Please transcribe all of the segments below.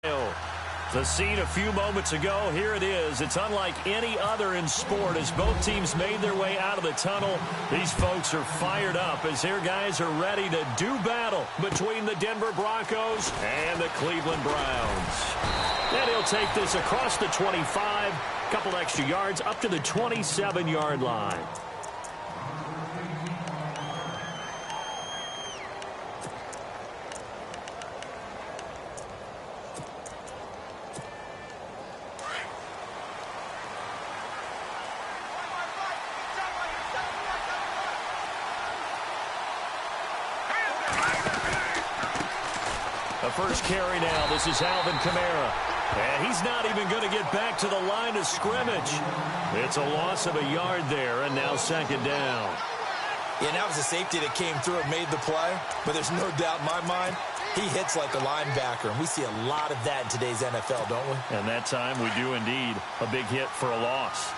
The scene a few moments ago, here it is. It's unlike any other in sport as both teams made their way out of the tunnel. These folks are fired up as their guys are ready to do battle between the Denver Broncos and the Cleveland Browns. And he'll take this across the 25, a couple extra yards up to the 27-yard line. First carry now. This is Alvin Kamara. And he's not even going to get back to the line of scrimmage. It's a loss of a yard there, and now second down. Yeah, that was a safety that came through and made the play. But there's no doubt in my mind, he hits like a linebacker. And we see a lot of that in today's NFL, don't we? And that time we do indeed. A big hit for a loss.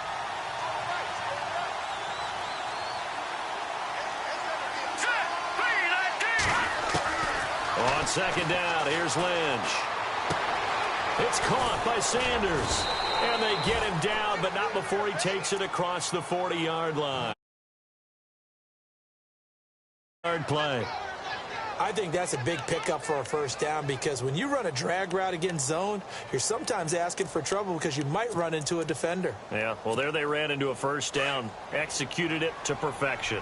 On second down, here's Lynch. It's caught by Sanders. And they get him down, but not before he takes it across the 40-yard line. Hard play. I think that's a big pickup for a first down because when you run a drag route against zone, you're sometimes asking for trouble because you might run into a defender. Yeah, well, there they ran into a first down. Executed it to perfection.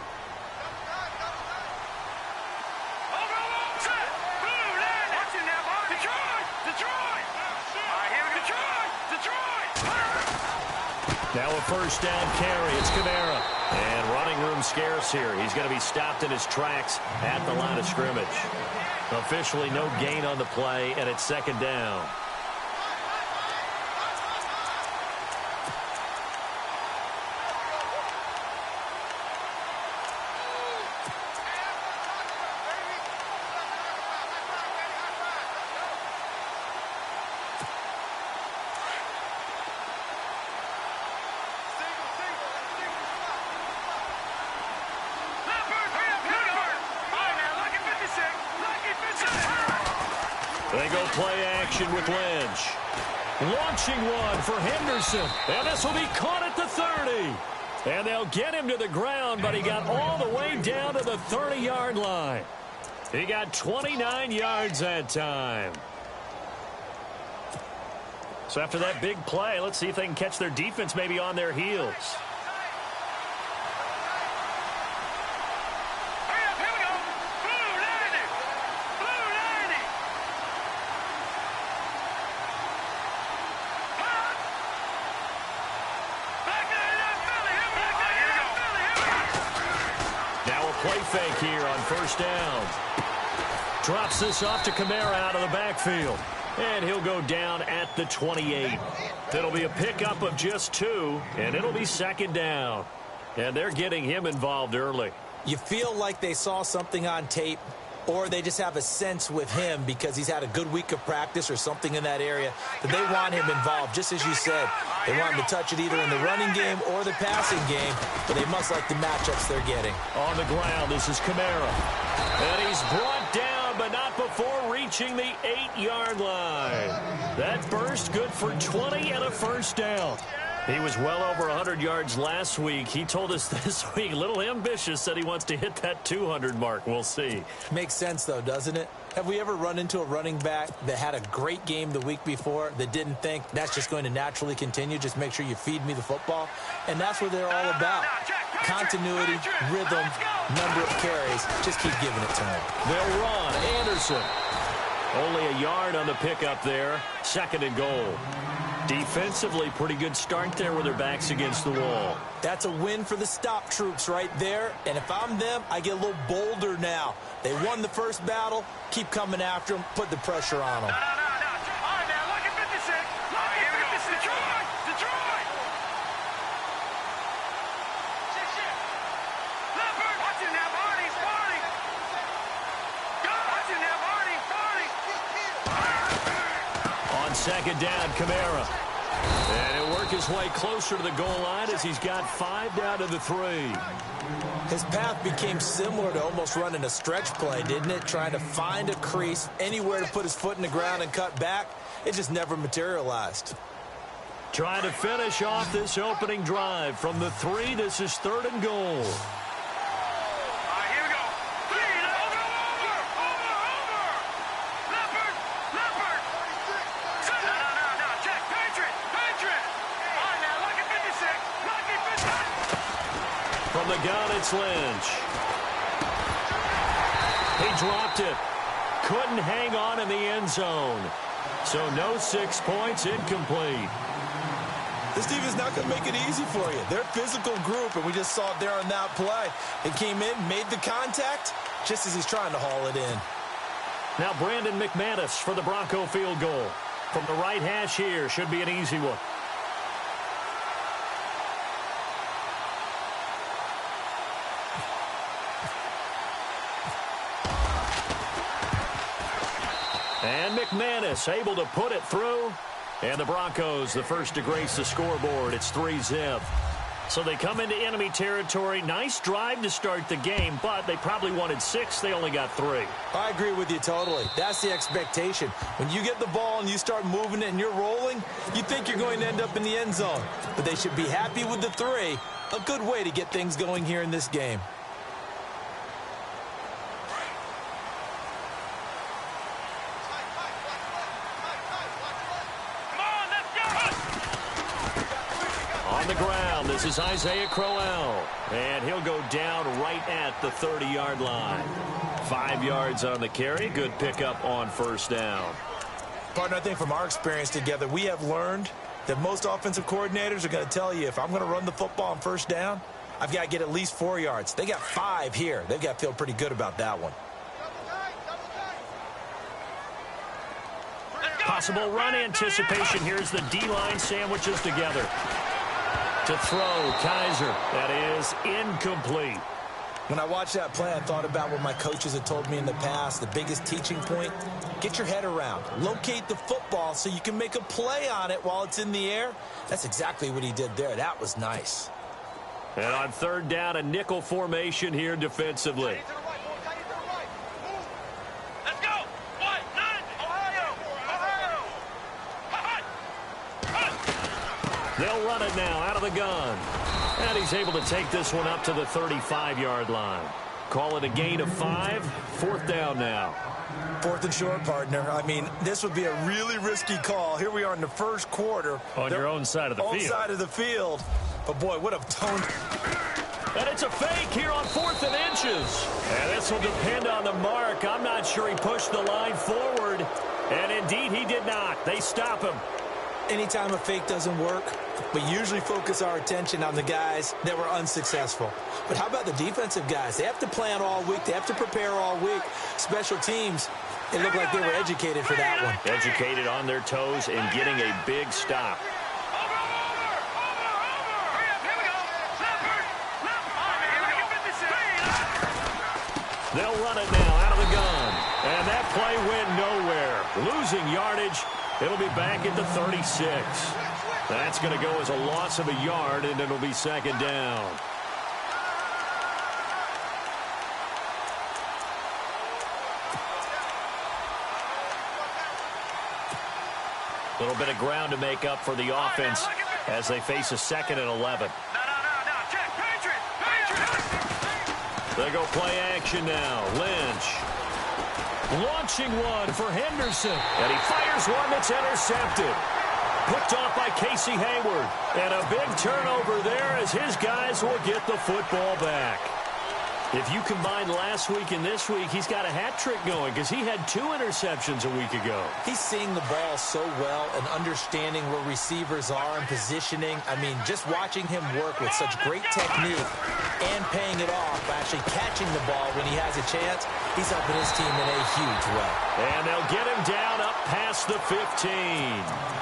Now a first down carry. It's Kamara. And running room scarce here. He's going to be stopped in his tracks at the line of scrimmage. Officially no gain on the play, and it's second down. They go play action with Lynch. Launching one for Henderson. And this will be caught at the 30. And they'll get him to the ground, but he got all the way down to the 30-yard line. He got 29 yards that time. So after that big play, let's see if they can catch their defense maybe on their heels. Play fake here on first down. Drops this off to Kamara out of the backfield. And he'll go down at the 28. It'll be a pickup of just 2, and it'll be second down. And they're getting him involved early. You feel like they saw something on tape, or they just have a sense with him because he's had a good week of practice or something in that area that they want him involved, just as you said. They want him to touch it either in the running game or the passing game, but they must like the matchups they're getting. On the ground, this is Kamara. And he's brought down, but not before reaching the 8-yard line. That burst good for 20 and a first down. He was well over 100 yards last week. He told us this week, a little ambitious, said he wants to hit that 200 mark. We'll see. Makes sense, though, doesn't it? Have we ever run into a running back that had a great game the week before that didn't think that's just going to naturally continue? Just make sure you feed me the football. And that's what they're all about. Continuity, rhythm, number of carries. Just keep giving it to him. They'll run. Anderson. Only a yard on the pickup there. Second and goal. Defensively, pretty good start there with their backs against the wall. That's a win for the stop troops right there. And if I'm them, I get a little bolder now. They won the first battle. Keep coming after them. Put the pressure on them. All right, now, look at 56. Look at 56. Detroit. Leopard. Watch it now, Barney. Watch it now, Barney. On second down, Kamara. And he'll work his way closer to the goal line as he's got 5 down to the 3. His path became similar to almost running a stretch play, didn't it? Trying to find a crease, anywhere to put his foot in the ground and cut back. It just never materialized. Trying to finish off this opening drive from the 3. This is 3rd and goal. From the gun, it's Lynch. He dropped it. Couldn't hang on in the end zone. So no 6 points, incomplete. This defense is not going to make it easy for you. They're a physical group, and we just saw it there on that play. He came in, made the contact, just as he's trying to haul it in. Now Brandon McManus for the Bronco field goal. From the right hash here, should be an easy one. And McManus able to put it through. And the Broncos, the first to grace the scoreboard. It's 3-zip. So they come into enemy territory. Nice drive to start the game, but they probably wanted 6. They only got 3. I agree with you totally. That's the expectation. When you get the ball and you start moving it and you're rolling, you think you're going to end up in the end zone. But they should be happy with the 3. A good way to get things going here in this game. On the ground, this is Isaiah Crowell. And he'll go down right at the 30-yard line. 5 yards on the carry. Good pickup on first down. Partner, I think from our experience together, we have learned that most offensive coordinators are going to tell you, if I'm going to run the football on first down, I've got to get at least 4 yards. They got 5 here. They've got to feel pretty good about that one. Possible run anticipation. Here's the D-line sandwiches together. To throw, Kaiser. That is incomplete. When I watched that play, I thought about what my coaches had told me in the past. The biggest teaching point, get your head around. Locate the football so you can make a play on it while it's in the air. That's exactly what he did there. That was nice. And on 3rd down, a nickel formation here defensively. They'll run it now out of the gun. And he's able to take this one up to the 35-yard line. Call it a gain of 5. 4th down now. 4th and short, partner. I mean, this would be a really risky call. Here we are in the first quarter. On your own side of the field. Own side of the field. But, boy, what a tone. And it's a fake here on 4th and inches. And this will depend on the mark. I'm not sure he pushed the line forward. And, indeed, he did not. They stop him. Anytime a fake doesn't work, we usually focus our attention on the guys that were unsuccessful. But how about the defensive guys? They have to plan all week. They have to prepare all week. Special teams, it looked like they were educated for that one. Educated on their toes and getting a big stop. They'll run it now out of the gun. And that play went nowhere. Losing yardage. It'll be back at the 36. That's going to go as a loss of a yard, and it'll be 2nd down. A little bit of ground to make up for the offense as they face a 2nd and 11. They go play action now. Lynch. Launching one for Henderson. And he fires one that's intercepted. Picked off by Casey Hayward. And a big turnover there as his guys will get the football back. If you combine last week and this week, he's got a hat trick going because he had 2 interceptions a week ago. He's seeing the ball so well and understanding where receivers are and positioning. I mean, just watching him work with such great technique and paying it off by actually catching the ball when he has a chance, he's helping his team in a huge way. And they'll get him down up past the 15.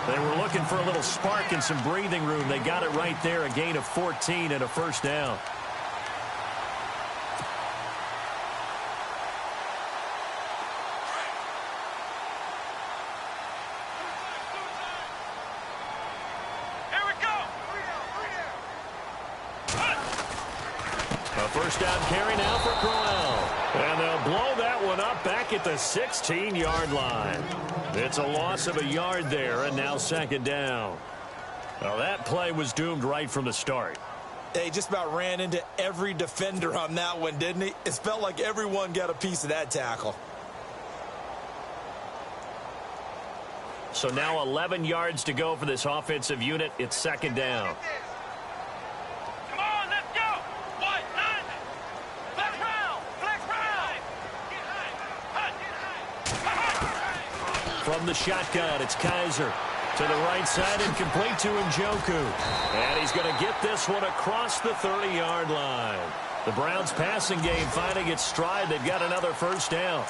They were looking for a little spark and some breathing room. They got it right there, a gain of 14 and a first down. first down carry now for Crowell. And they'll blow that one up back at the 16-yard line. It's a loss of a yard there, and now second down. Well, that play was doomed right from the start. He just about ran into every defender on that one, didn't he? It felt like everyone got a piece of that tackle. So now 11 yards to go for this offensive unit. It's second down. Come on, let's go. White, nine. Flex round. Flex round. From the shotgun, it's Kaiser. To the right side and complete to Njoku. And he's going to get this one across the 30-yard line. The Browns' passing game finding its stride. They've got another first down.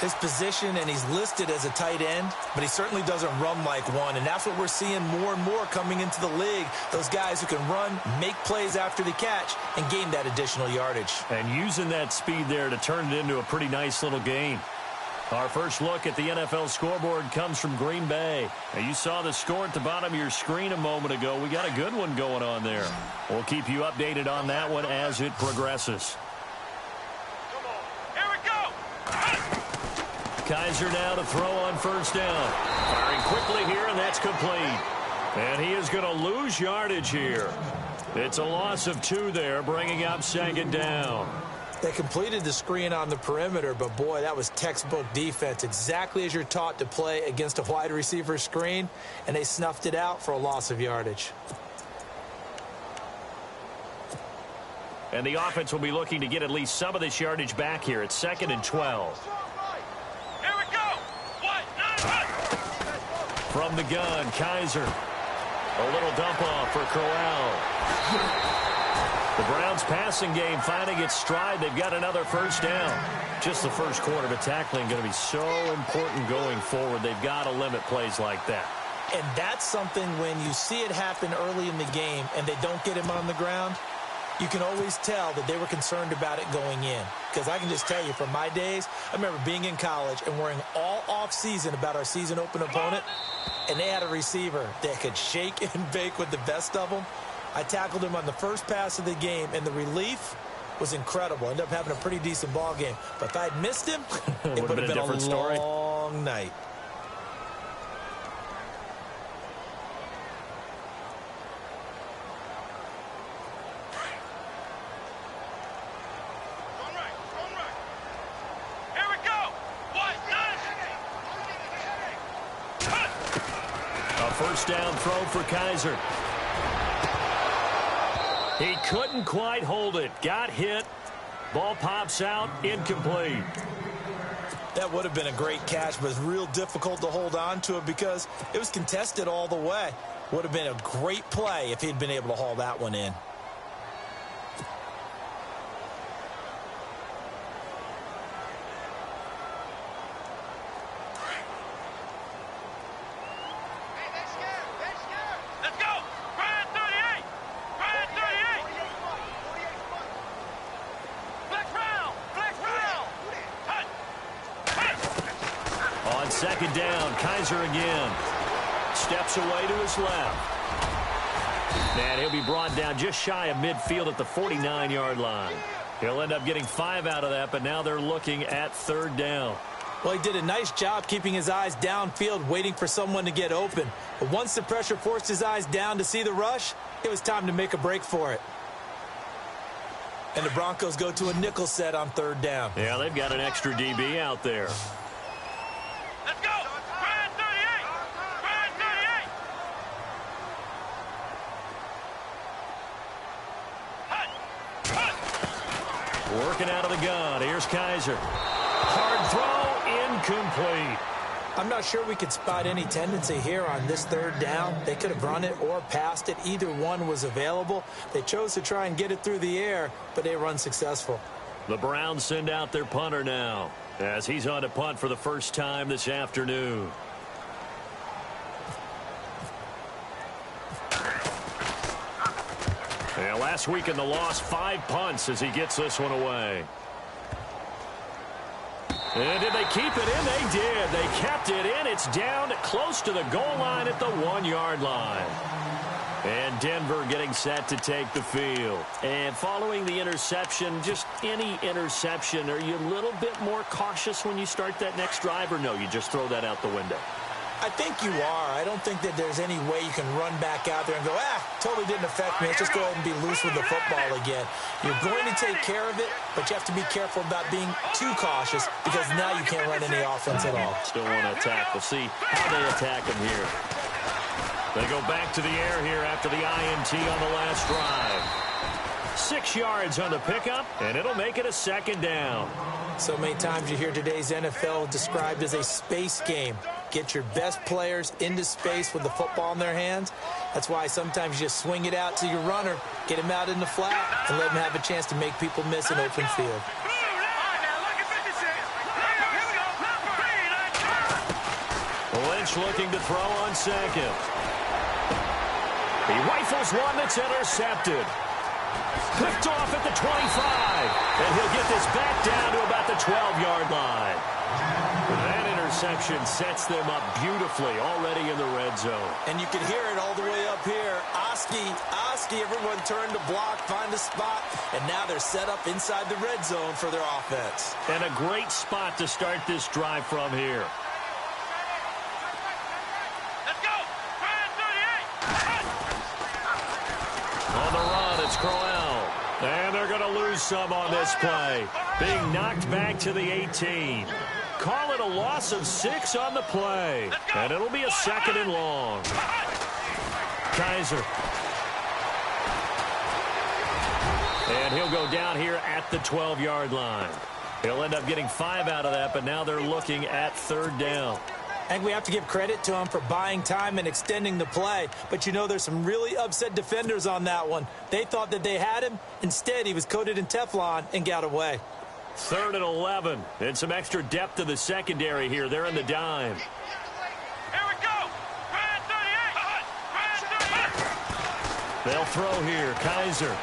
His position, and he's listed as a tight end, but he certainly doesn't run like one, and that's what we're seeing more and more coming into the league. Those guys who can run, make plays after the catch, and gain that additional yardage. And using that speed there to turn it into a pretty nice little gain. Our first look at the NFL scoreboard comes from Green Bay. Now, you saw the score at the bottom of your screen a moment ago. We got a good one going on there. We'll keep you updated on that one as it progresses. Here we go. Kaiser now to throw on first down. Firing quickly here, and that's complete. And he is going to lose yardage here. It's a loss of 2 there, bringing up second down. They completed the screen on the perimeter, but boy, that was textbook defense. Exactly as you're taught to play against a wide receiver screen, and they snuffed it out for a loss of yardage. And the offense will be looking to get at least some of this yardage back here. It's 2nd and 12. Here we go. White, nine. From the gun, Kaiser. A little dump off for Crowell. The Browns' passing game finding its stride. They've got another first down. Just the first quarter, but tackling going to be so important going forward. They've got to limit plays like that. And that's something when you see it happen early in the game and they don't get him on the ground, you can always tell that they were concerned about it going in. Because I can just tell you from my days, I remember being in college and worrying all off-season about our season-open opponent, and they had a receiver that could shake and bake with the best of them. I tackled him on the first pass of the game, and the relief was incredible. Ended up having a pretty decent ball game. But if I had missed him, it would have been a different story. Long night. Here we go. White, nine. A first down throw for Kaiser. He couldn't quite hold it. Got hit. Ball pops out. Incomplete. That would have been a great catch, but it's real difficult to hold on to it because it was contested all the way. Would have been a great play if he'd been able to haul that one in. Let's go. Brand 38. Brand 38. Flex round. Flex round. On second down, Kaiser again. Steps away to his left. And he'll be brought down just shy of midfield at the 49-yard line. He'll end up getting 5 out of that, but now they're looking at third down. Well, he did a nice job keeping his eyes downfield, waiting for someone to get open. But once the pressure forced his eyes down to see the rush, it was time to make a break for it. And the Broncos go to a nickel set on third down. Yeah, they've got an extra DB out there. Let's go. Brand 38. Brand 38. Working out of the gun. Here's Kaiser. Hard throw, incomplete. I'm not sure we could spot any tendency here on this third down. They could have run it or passed it. Either one was available. They chose to try and get it through the air, but they were unsuccessful. The Browns send out their punter now as he's on to punt for the first time this afternoon. Yeah, last week in the loss, 5 punts as he gets this one away. And did they keep it in? They did. They kept it in. It's down close to the goal line at the 1-yard line. And Denver getting set to take the field. And following the interception, just any interception, are you a little bit more cautious when you start that next drive, or no, you just throw that out the window? I think you are. I don't think that there's any way you can run back out there and go, totally didn't affect me. Let's just go ahead and be loose with the football again. You're going to take care of it, but you have to be careful about being too cautious because now you can't run any offense at all. Still want to attack. We'll see how they attack him here. They go back to the air here after the INT on the last drive. 6 yards on the pickup, and it'll make it a second down. So many times you hear today's NFL described as a space game. Get your best players into space with the football in their hands. That's why sometimes you just swing it out to your runner, get him out in the flat, and let him have a chance to make people miss an open field. Lynch looking to throw on second. He rifles one that's intercepted. Picked off at the 25. And he'll get this back down to about the 12-yard line. That interception sets them up beautifully already in the red zone. And you can hear it all the way up here. Oski, everyone turned to block, find a spot, and now they're set up inside the red zone for their offense. And a great spot to start this drive from here. Let's go! On the run, it's Crowell. And they're going to lose some on this play. Being knocked back to the 18. Call it a loss of 6 on the play. And it'll be a second and long. Kaiser. And he'll go down here at the 12-yard line. He'll end up getting 5 out of that, but now they're looking at third down. I think we have to give credit to him for buying time and extending the play. But, you know, there's some really upset defenders on that one. They thought that they had him. Instead, he was coated in Teflon and got away. 3rd and 11. And some extra depth to the secondary here. They're in the dime. Here we go! Grand 38! They'll throw here. Kaiser.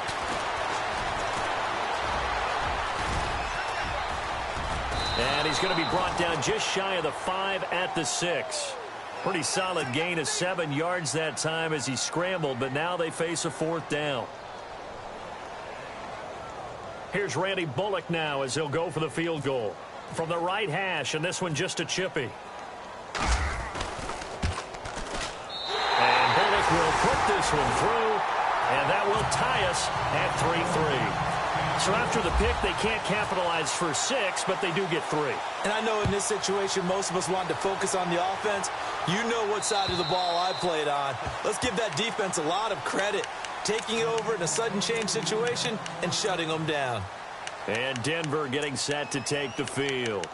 And he's going to be brought down just shy of the 5 at the 6. Pretty solid gain of 7 yards that time as he scrambled, but now they face a 4th down. Here's Randy Bullock now as he'll go for the field goal. From the right hash, and this one just a chippy. And Bullock will put this one through, and that will tie us at 3-3. So after the pick, they can't capitalize for 6, but they do get 3. And I know in this situation, most of us wanted to focus on the offense. You know what side of the ball I played on. Let's give that defense a lot of credit. Taking it over in a sudden change situation and shutting them down. And Denver getting set to take the field.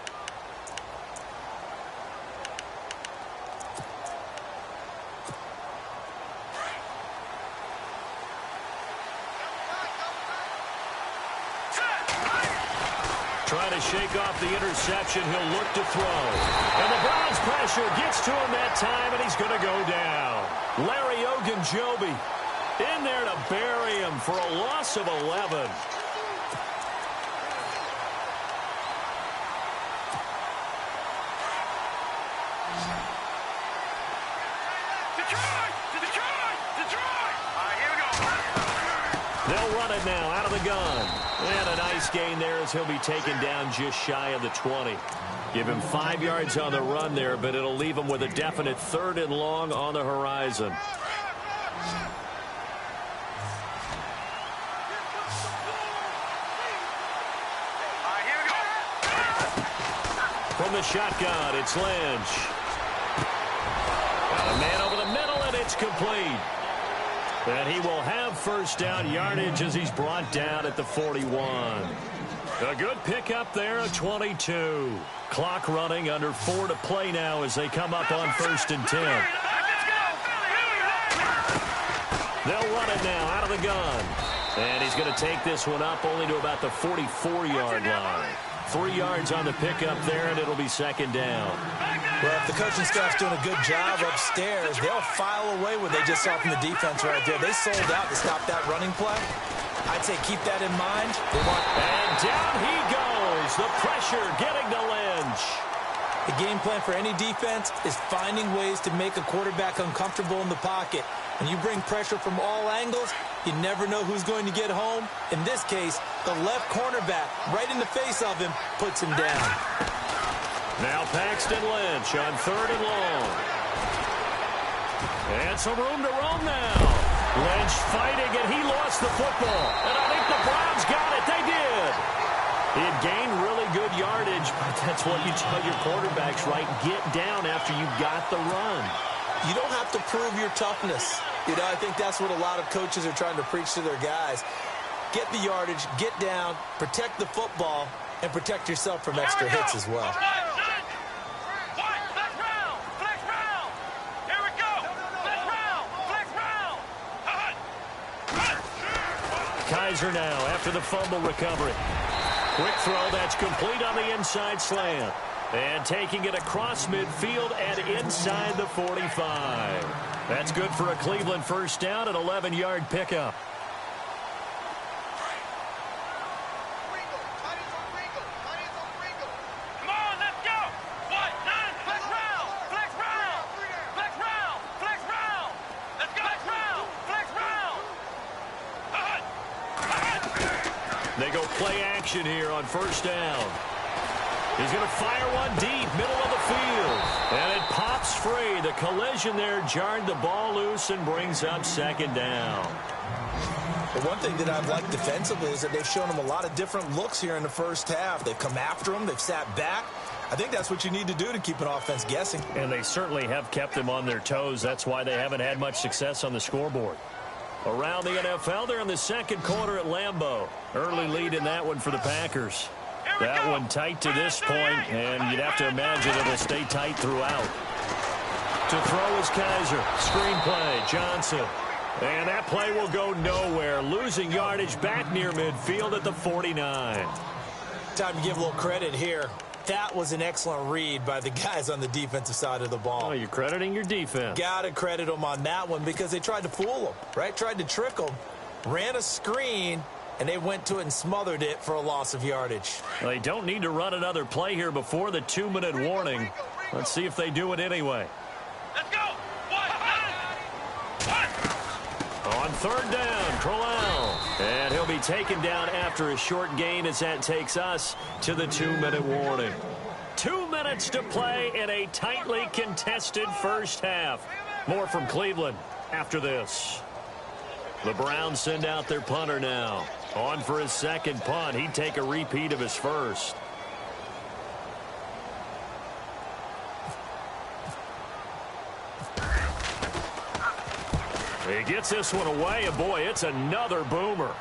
Trying to shake off the interception. He'll look to throw. And the Browns pressure gets to him that time, and he's going to go down. Larry Ogunjobi in there to bury him for a loss of 11. They'll run it now out of the gun. And a nice gain there as he'll be taken down just shy of the 20. Give him 5 yards on the run there, but it'll leave him with a definite 3rd and long on the horizon. From the shotgun, it's Lynch. Got a man over the middle, and it's complete. And he will have first down yardage as he's brought down at the 41. A good pickup there at 22. Clock running, under 4 to play now as they come up on 1st and 10. They'll run it now out of the gun. And he's going to take this one up only to about the 44-yard line. 3 yards on the pickup there, and it'll be second down. Well, if the coaching staff's doing a good job upstairs, they'll file away what they just saw from the defense right there. They sold out to stop that running play. I'd say keep that in mind. And down he goes. The pressure getting to Lynch. The game plan for any defense is finding ways to make a quarterback uncomfortable in the pocket. When you bring pressure from all angles, you never know who's going to get home. In this case, the left cornerback, right in the face of him, puts him down. Now Paxton Lynch on 3rd and long. And some room to roam now. Lynch fighting, and he lost the football. And I think the Browns got it. They did. He had gained really good yardage, but that's what you tell your quarterbacks, right? Get down after you got the run. You don't have to prove your toughness. You know, I think that's what a lot of coaches are trying to preach to their guys. Get the yardage, get down, protect the football, and protect yourself from extra hits as well. Kaiser now after the fumble recovery. Quick throw that's complete on the inside slant. And taking it across midfield and inside the 45. That's good for a Cleveland first down, an 11-yard pickup. Come on, let's go. What? 9, flex round, flex round, flex round, flex round. Let's go, flex round. They go play action here on first down. He's going to fire one deep, middle of the field. And it pops free. The collision there jarred the ball loose and brings up second down. But one thing that I've liked defensively is that they've shown him a lot of different looks here in the first half. They've come after him. They've sat back. I think that's what you need to do to keep an offense guessing. And they certainly have kept them on their toes. That's why they haven't had much success on the scoreboard. Around the NFL, they're in the second quarter at Lambeau. Early lead in that one for the Packers. That one tight to this point, and you'd have to imagine it'll stay tight throughout. To throw is Kaiser. Screenplay, Johnson. And that play will go nowhere. Losing yardage back near midfield at the 49. Time to give a little credit here. That was an excellent read by the guys on the defensive side of the ball. Oh, you're crediting your defense. Got to credit them on that one because they tried to fool them, right? Tried to trick them, ran a screen, and they went to it and smothered it for a loss of yardage. They don't need to run another play here before the 2-minute warning. Let's see if they do it anyway. Let's go. On third down, Crowell. And he'll be taken down after a short gain as that takes us to the 2-minute warning. 2 minutes to play in a tightly contested first half. More from Cleveland after this. The Browns send out their punter now. On for his second punt. He'd take a repeat of his first. He gets this one away, and boy, it's another boomer.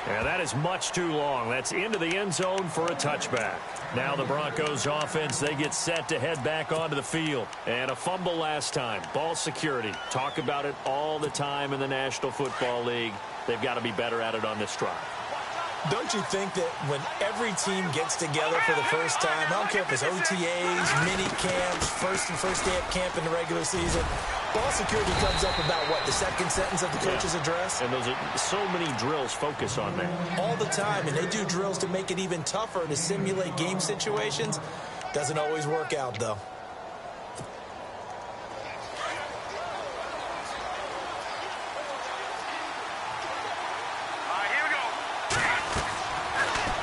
And that is much too long. That's into the end zone for a touchback. Now the Broncos offense, they get set to head back onto the field. And a fumble last time. Ball security. Talk about it all the time in the National Football League. They've got to be better at it on this drive. Don't you think that when every team gets together for the first time, I don't care if it's OTAs, mini camps, first day of camp in the regular season, ball security comes up about, what, the second sentence of the coach's address? And those are so many drills focus on that. All the time, and they do drills to make it even tougher to simulate game situations. Doesn't always work out, though.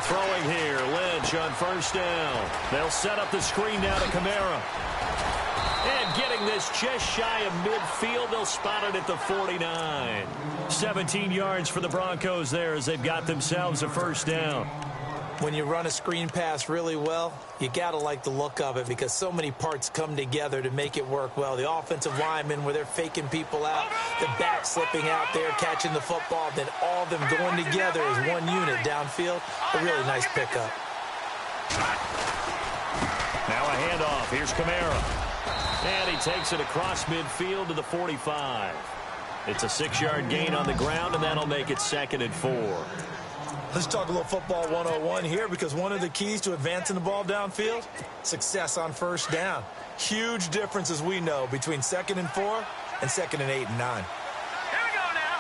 Throwing here, Lynch on first down. They'll set up the screen now to Kamara. And getting this just shy of midfield, they'll spot it at the 49. 17 yards for the Broncos there as they've got themselves a first down. When you run a screen pass really well, you got to like the look of it because so many parts come together to make it work well. The offensive linemen, where they're faking people out, the back slipping out there, catching the football, then all of them going together as one unit downfield. A really nice pickup. Now a handoff. Here's Kamara. And he takes it across midfield to the 45. It's a 6-yard gain on the ground, and that'll make it 2nd and 4. Let's talk a little football 101 here because one of the keys to advancing the ball downfield, success on first down. Huge difference, as we know, between 2nd and 4 and 2nd and 8 and 9. Here we go now.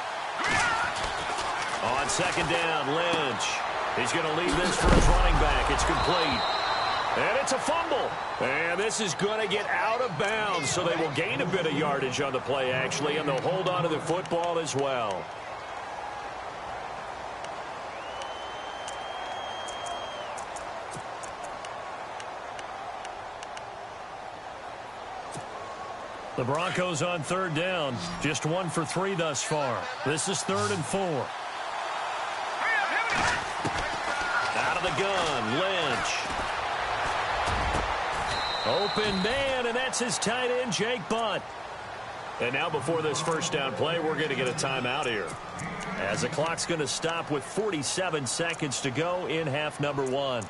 On second down, Lynch. He's going to leave this for his running back. It's complete. And it's a fumble. And this is going to get out of bounds, so they will gain a bit of yardage on the play, actually, and they'll hold on to the football as well. The Broncos on third down. Just 1 for 3 thus far. This is 3rd and 4. Out of the gun, Lynch. Open man, and that's his tight end, Jake Butt. And now before this first down play, we're going to get a timeout here, as the clock's going to stop with 47 seconds to go in half number 1.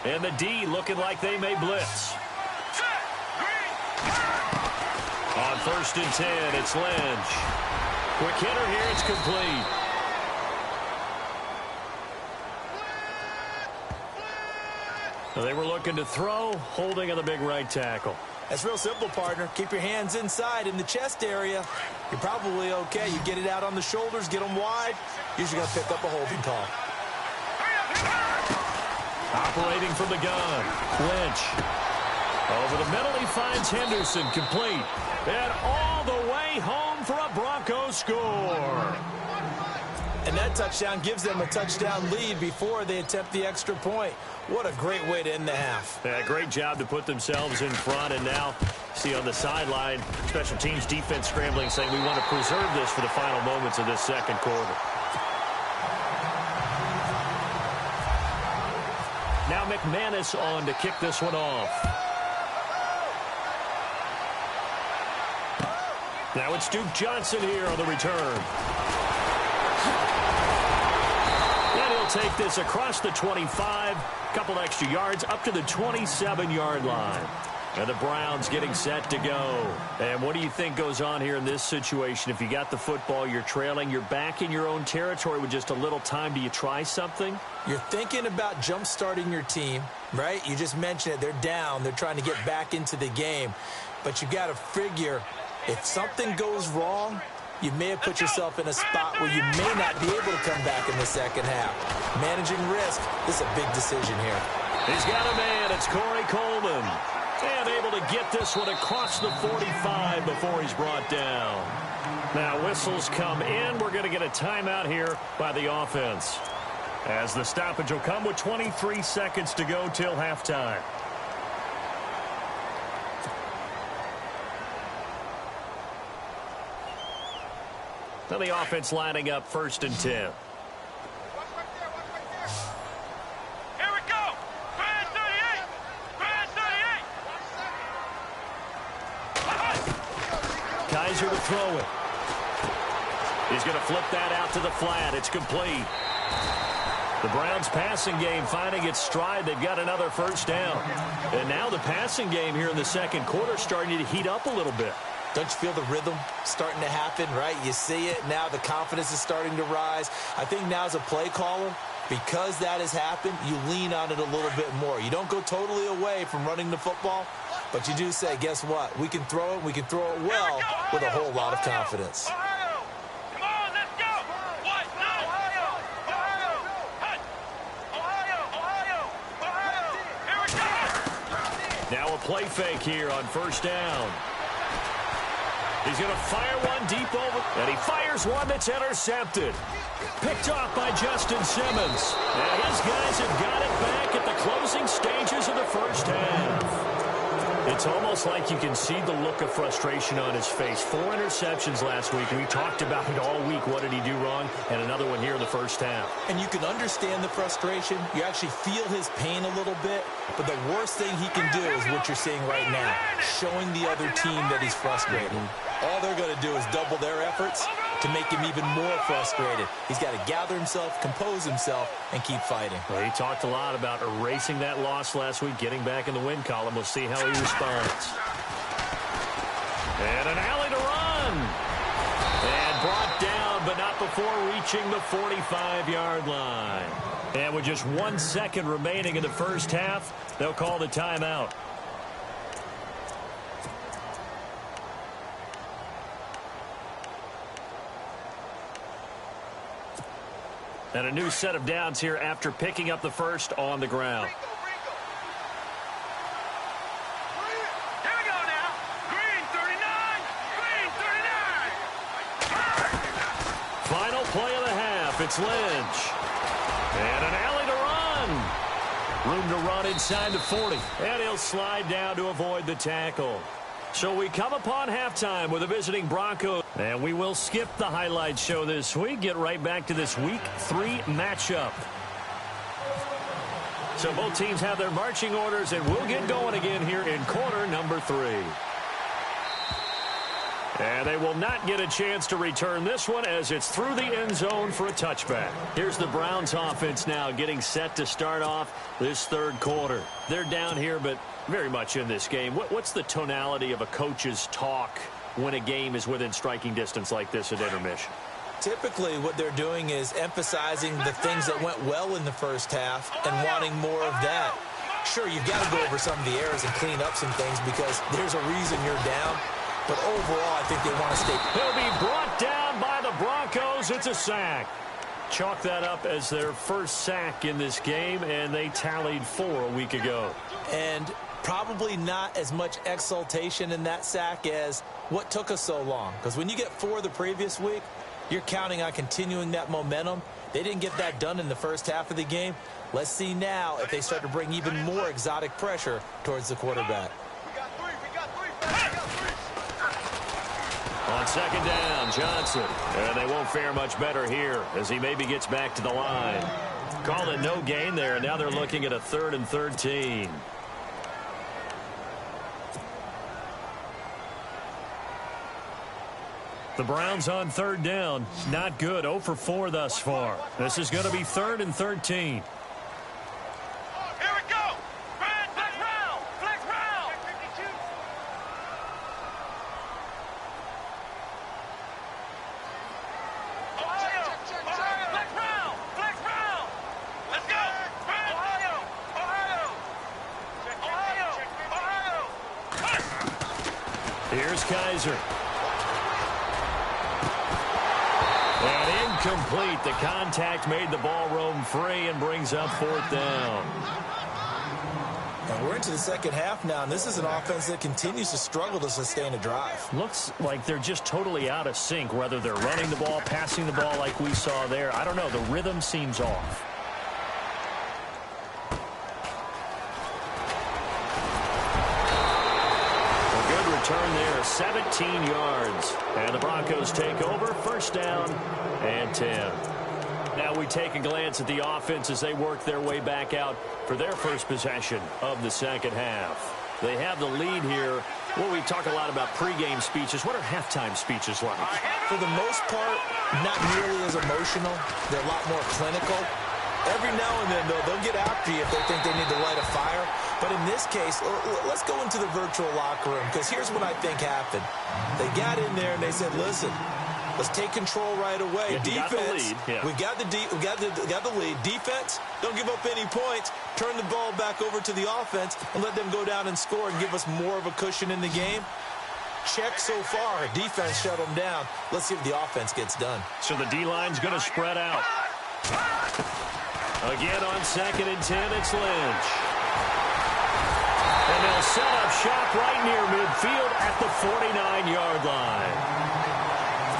And the D looking like they may blitz. On 1st and 10, it's Lynch. Quick hitter here, it's complete. So they were looking to throw, holding on the big right tackle. That's real simple, partner. Keep your hands inside in the chest area. You're probably okay. You get it out on the shoulders, get them wide. Usually going to pick up a holding call. Operating from the gun, Lynch. Over the middle, he finds Henderson, complete. And all the way home for a Broncos score. And that touchdown gives them a touchdown lead before they attempt the extra point. What a great way to end the half. Yeah, great job to put themselves in front. And now, see on the sideline, special teams defense scrambling, saying we want to preserve this for the final moments of this second quarter. Now McManus on to kick this one off. Now it's Duke Johnson here on the return. And he'll take this across the 25, couple extra yards up to the 27-yard line. And the Browns getting set to go. And what do you think goes on here in this situation? If you got the football, you're trailing, you're back in your own territory with just a little time. Do you try something? You're thinking about jump-starting your team, right? You just mentioned it. They're down. They're trying to get back into the game. But you got to figure, if something goes wrong, you may have put yourself in a spot where you may not be able to come back in the second half. Managing risk, this is a big decision here. He's got a man. It's Corey Coleman. And able to get this one across the 45 before he's brought down. Now whistles come in. We're going to get a timeout here by the offense, as the stoppage will come with 23 seconds to go till halftime. Now the offense lining up 1st and 10. Kaiser to throw it. He's going to flip that out to the flat. It's complete. The Browns passing game finding its stride. They've got another first down. And now the passing game here in the second quarter starting to heat up a little bit. Don't you feel the rhythm starting to happen, right? You see it now. The confidence is starting to rise. I think now as a play caller, because that has happened, you lean on it a little bit more. You don't go totally away from running the football, but you do say, guess what? We can throw it. We can throw it well with a whole lot of confidence. Come on, let's go. What? Ohio. Here we go. Now a play fake here on 1st down. He's going to fire one deep over, and he fires one that's intercepted. Picked off by Justin Simmons. And his guys have got it back at the closing stages of the first half. It's almost like you can see the look of frustration on his face. 4 interceptions last week. We talked about it all week. What did he do wrong? And another one here in the first half. And you can understand the frustration. You actually feel his pain a little bit. But the worst thing he can do is what you're seeing right now, showing the other team that he's frustrated. All they're going to do is double their efforts to make him even more frustrated. He's got to gather himself, compose himself, and keep fighting. Well, he talked a lot about erasing that loss last week, getting back in the win column. We'll see how he responds. And an alley to run. And brought down, but not before reaching the 45-yard line. And with just 1 second remaining in the first half, they'll call the timeout. And a new set of downs here after picking up the first on the ground. Here we go now. Green 39. Green 39. Final play of the half. It's Lynch. And an alley to run. Room to run inside the 40. And he'll slide down to avoid the tackle. So we come upon halftime with the visiting Broncos. And we will skip the highlight show this week. Get right back to this Week 3 matchup. So both teams have their marching orders, and we'll get going again here in quarter number 3. And they will not get a chance to return this one as it's through the end zone for a touchback. Here's the Browns offense now getting set to start off this third quarter. They're down here, but very much in this game. What's the tonality of a coach's talk when a game is within striking distance like this at intermission? Typically, what they're doing is emphasizing the things that went well in the first half and wanting more of that. Sure, you've got to go over some of the errors and clean up some things because there's a reason you're down. But overall, I think they want to stay. He'll be brought down by the Broncos. It's a sack. Chalk that up as their first sack in this game, and they tallied 4 a week ago. And probably not as much exultation in that sack as what took us so long. Because when you get 4 the previous week, you're counting on continuing that momentum. They didn't get that done in the first half of the game. Let's see now if they start to bring even more exotic pressure towards the quarterback. On second down, Johnson. And they won't fare much better here as he maybe gets back to the line. Call it no gain there, and now they're looking at a 3rd and 13. The Browns on third down. Not good. 0 for 4 thus far. This is going to be 3rd and 13. Here's Kaiser. And incomplete. The contact made the ball roam free and brings up 4th down. And we're into the second half now, and this is an offense that continues to struggle to sustain a drive. Looks like they're just totally out of sync, whether they're running the ball, passing the ball like we saw there. I don't know. The rhythm seems off. Turn there, 17 yards. And the Broncos take over, 1st down and 10. Now we take a glance at the offense as they work their way back out for their first possession of the second half. They have the lead here. Well, we talk a lot about pregame speeches. What are halftime speeches like? For the most part, not nearly as emotional. They're a lot more clinical. Every now and then, though, they'll get after you if they think they need to light a fire. But in this case, let's go into the virtual locker room, because here's what I think happened. They got in there and they said, listen, let's take control right away. Defense, we got the lead. Defense, don't give up any points. Turn the ball back over to the offense and let them go down and score and give us more of a cushion in the game. Check so far. Defense shut them down. Let's see if the offense gets done. So the D-line's going to spread out. Again on 2nd and 10, it's Lynch. And they'll set up shop right near midfield at the 49-yard line.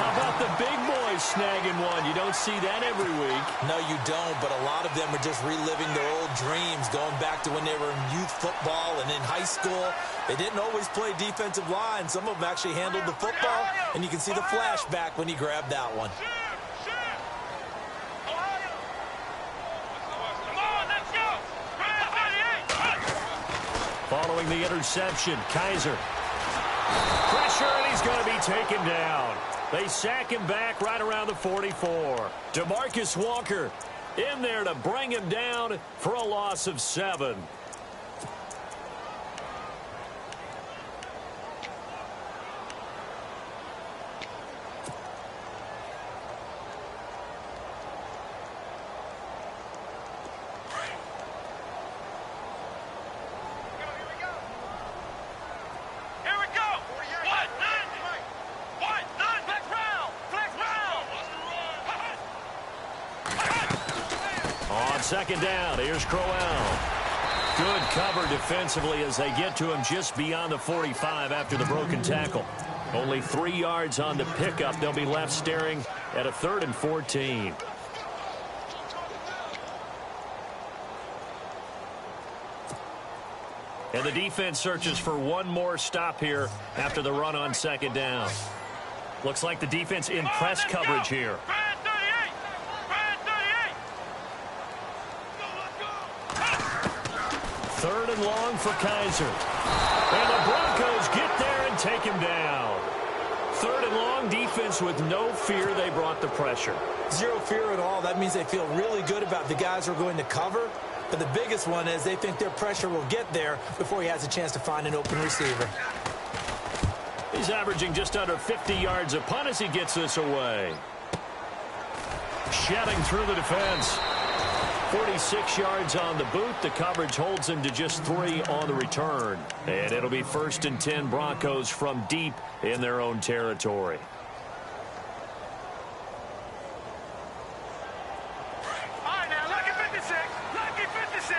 How about the big boys snagging one? You don't see that every week. No, you don't, but a lot of them are just reliving their old dreams, going back to when they were in youth football and in high school. They didn't always play defensive line. Some of them actually handled the football, and you can see the flashback when he grabbed that one. Following the interception, Kaiser. Pressure, and he's going to be taken down. They sack him back right around the 44. DeMarcus Walker in there to bring him down for a loss of 7. On second down, here's Crowell. Good cover defensively as they get to him just beyond the 45 after the broken tackle. Only 3 yards on the pickup. They'll be left staring at a 3rd and 14. And the defense searches for one more stop here after the run on second down. Looks like the defense in press coverage here. Third and long for Kaiser. And the Broncos get there and take him down. Third and long, defense with no fear. They brought the pressure. Zero fear at all. That means they feel really good about the guys who are going to cover. But the biggest one is they think their pressure will get there before he has a chance to find an open receiver. He's averaging just under 50 yards a punt as he gets this away. Shedding through the defense. 46 yards on the boot. The coverage holds him to just 3 on the return. And it'll be 1st and 10 Broncos from deep in their own territory. All right, now, lucky 56. Lucky 56.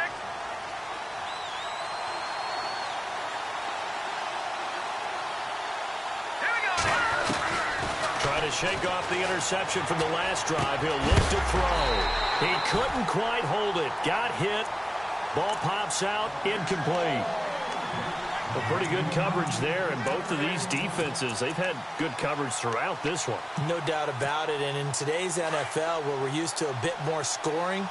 Here we go. Trying to shake off the interception from the last drive. He'll look to throw. He couldn't quite hold it. Got hit. Ball pops out. Incomplete. Well, pretty good coverage there, and both of these defenses, they've had good coverage throughout this one. No doubt about it, and in today's NFL, where we're used to a bit more scoring,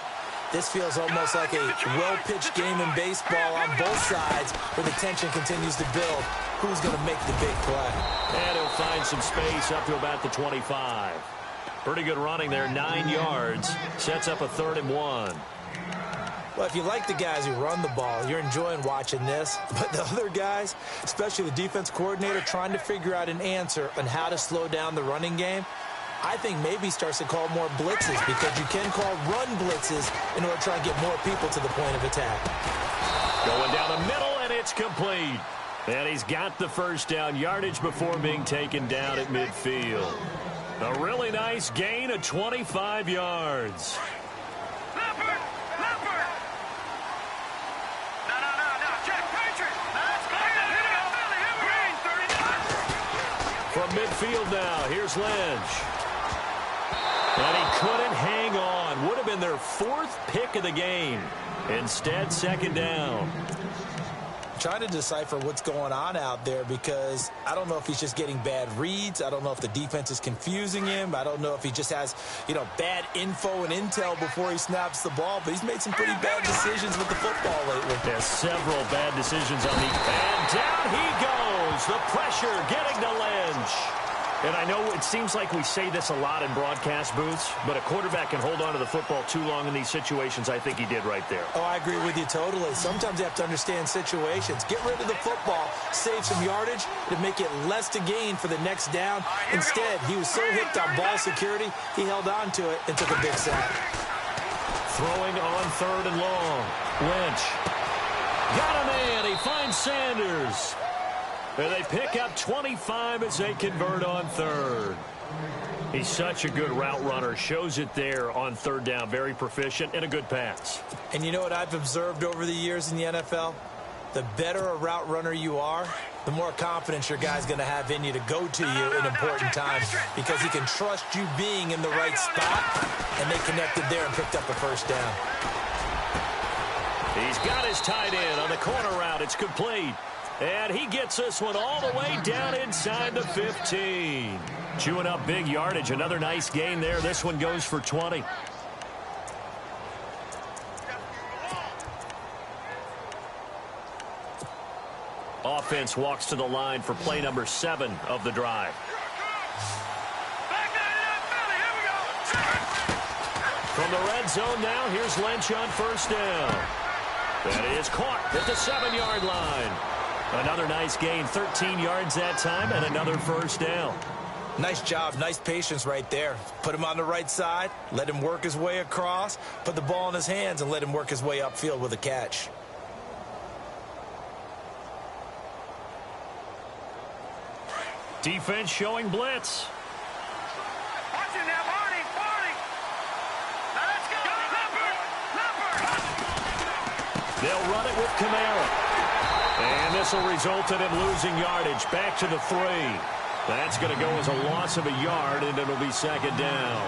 this feels almost like a well-pitched game in baseball on both sides where the tension continues to build. Who's going to make the big play? And he'll find some space up to about the 25. Pretty good running there, 9 yards. Sets up a 3rd and 1. Well, if you like the guys who run the ball, you're enjoying watching this. But the other guys, especially the defense coordinator, trying to figure out an answer on how to slow down the running game, I think maybe he starts to call more blitzes because you can call run blitzes in order to try and get more people to the point of attack. Going down the middle, and it's complete. And he's got the first down yardage before being taken down at midfield. A really nice gain of 25 yards. Leopard! Leopard! No. Check, Patriot! Let's go! Here we go! From midfield now, here's Lynch. And he couldn't hang on. Would have been their 4th pick of the game. Instead, second down. Trying to decipher what's going on out there because I don't know if he's just getting bad reads. I don't know if the defense is confusing him. I don't know if he just has, bad info and intel before he snaps the ball. But he's made some pretty bad decisions with the football lately. There's several bad decisions on the... And down he goes. The pressure getting to Lynch. And I know it seems like we say this a lot in broadcast booths, but a quarterback can hold on to the football too long in these situations. I think he did right there. Oh, I agree with you totally. Sometimes you have to understand situations. Get rid of the football, save some yardage to make it less to gain for the next down. Instead, he was so hipped on ball security, he held on to it and took a big sack. Throwing on 3rd and long. Lynch. Got a man. He finds Sanders. And they pick up 25 as they convert on 3rd. He's such a good route runner. Shows it there on 3rd down. Very proficient and a good pass. And you know what I've observed over the years in the NFL? The better a route runner you are, the more confidence your guy's going to have in you to go to you in important times because he can trust you being in the right spot, and they connected there and picked up a first down. He's got his tight end on the corner route. It's complete. And he gets this one all the way down inside the 15. Chewing up big yardage. Another nice gain there. This one goes for 20. Offense walks to the line for play number 7 of the drive. From the red zone now, here's Lynch on first down. That is caught at the 7-yard line. Another nice gain, 13 yards that time, and another first down. Nice job, nice patience right there. Put him on the right side, let him work his way across, put the ball in his hands, and let him work his way upfield with a catch. Defense showing blitz. Watch it now, Barney! Now let's go! Leopard! They'll run it with Kamara. And this will result in him losing yardage. Back to the 3. That's going to go as a loss of a yard, and it'll be second down.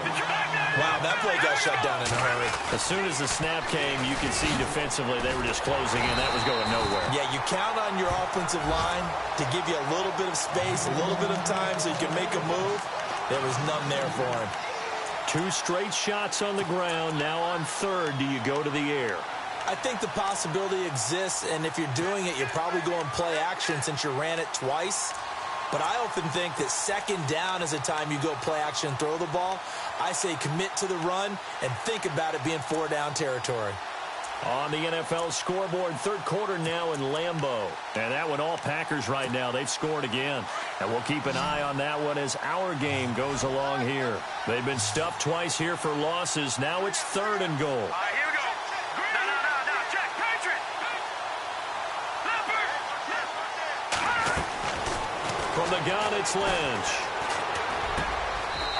Wow, that play got shut down in a hurry. As soon as the snap came, you could see defensively they were just closing in. That was going nowhere. Yeah, you count on your offensive line to give you a little bit of space, a little bit of time so you can make a move. There was none there for him. 2 straight shots on the ground. Now on 3rd, do you go to the air? I think the possibility exists, and if you're doing it, you're probably going play action since you ran it twice. But I often think that second down is a time you go play action and throw the ball. I say commit to the run and think about it being 4-down territory. On the NFL scoreboard, 3rd quarter now in Lambeau. And that one all Packers right now. They've scored again. And we'll keep an eye on that one as our game goes along here. They've been stuffed twice here for losses. Now it's 3rd and goal. All right, here we go. No, check. Patriot. Leopard. From the gun, it's Lynch.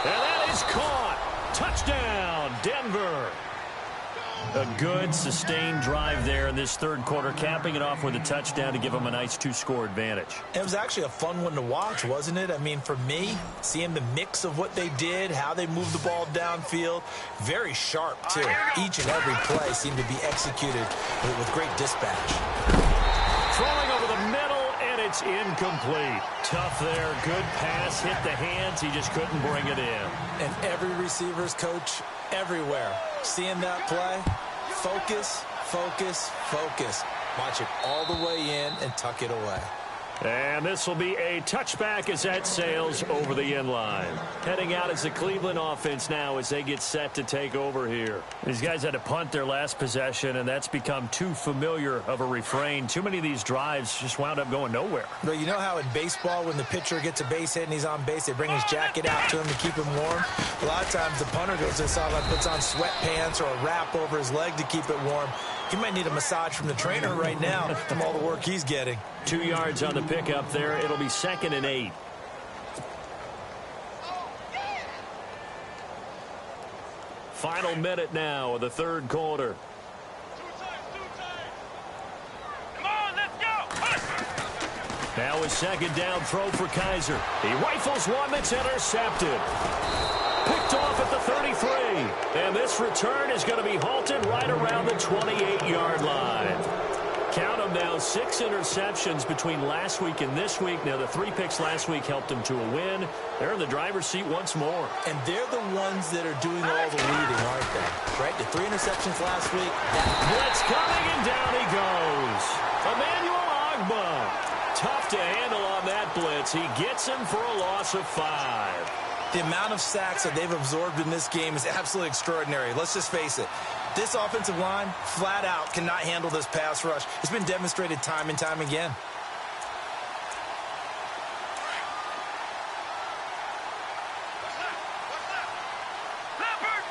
And that is caught. Touchdown, Denver. A good, sustained drive there in this 3rd quarter, capping it off with a touchdown to give them a nice 2-score advantage. It was actually a fun one to watch, wasn't it? I mean, for me, seeing the mix of what they did, how they moved the ball downfield, very sharp, too. Each and every play seemed to be executed with great dispatch. Throwing over the middle, and it's incomplete. Tough there. Good pass. Hit the hands. He just couldn't bring it in. And every receiver's coach everywhere. Seeing that play, focus, focus, focus. Watch it all the way in and tuck it away. And this will be a touchback as that sails over the end line. Heading out as the Cleveland offense now as they get set to take over here. These guys had to punt their last possession, and that's become too familiar of a refrain. Too many of these drives just wound up going nowhere. But you know how in baseball, when the pitcher gets a base hit and he's on base, they bring his jacket out to him to keep him warm? A lot of times the punter goes to the sideline, puts on sweatpants or a wrap over his leg to keep it warm. He might need a massage from the trainer right now from all the work he's getting. 2 yards on the pickup there. It'll be 2nd and 8. Final minute now of the 3rd quarter. Come on, let's go. Now a 2nd down throw for Kaiser. He rifles one that's intercepted. Picked off at the 33. And this return is going to be halted right around the 28-yard line. Count them now, 6 interceptions between last week and this week. Now, the 3 picks last week helped them to a win. They're in the driver's seat once more. And they're the ones that are doing all the leading, aren't they? Right? The 3 interceptions last week. Blitz coming, and down he goes. Emmanuel Ogbah. Tough to handle on that blitz. He gets him for a loss of 5. The amount of sacks that they've absorbed in this game is absolutely extraordinary. Let's just face it. This offensive line, flat out, cannot handle this pass rush. It's been demonstrated time and time again. Leopard.